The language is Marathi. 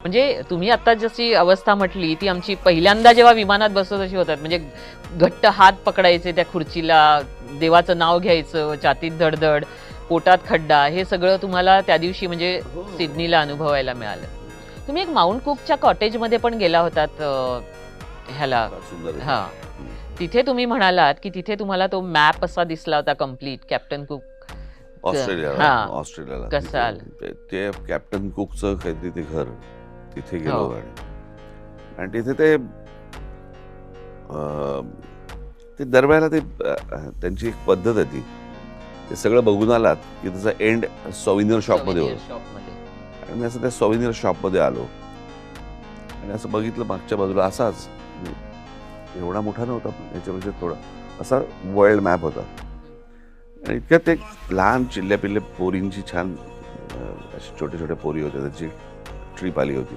म्हणजे तुम्ही आता जशी अवस्था म्हटली ती आमची पहिल्यांदा जेव्हा विमानात बसतो तशी होतात. म्हणजे घट्ट हात पकडायचे त्या खुर्चीला, देवाचं नाव घ्यायचं, छातीत धडधड, पोटात खड्डा, हे सगळं तुम्हाला त्या दिवशी म्हणजे सिडनीला अनुभवायला मिळालं. तुम्ही एक माउंट कुकच्या कॉटेजमध्ये पण गेला होतात ह्याला. सुंदर. हां. तिथे तुम्ही म्हणालात की तिथे तुम्हाला तो मॅप असा दिसला होता कंप्लीट कॅप्टन कुक. ऑस्ट्रेलियाला कसं आलं? ते कॅप्टन कुकचं काहीतरी ते घर तिथे गेलो हो. आणि तिथे ते ते दरवेळेला ते त्यांची एक पद्धत आहे ती, ते सगळं बघून आलात की त्याचा एंड सॉव्हिनियर शॉपमध्ये होतो. शॉपमध्ये. आणि मी असं त्या सॉव्हिनियर शॉपमध्ये आलो आणि असं बघितलं मागच्या बाजूला असाच एवढा मोठा नव्हता, पण याच्यापेक्षा थोडा असा वर्ल्ड मॅप होता. आणि इतक्यात एक लहान चिल्ल्या पिल्ले पोरींची छान अशी छोटे छोटे पोरी होत्या, त्याची ट्रीप आली होती.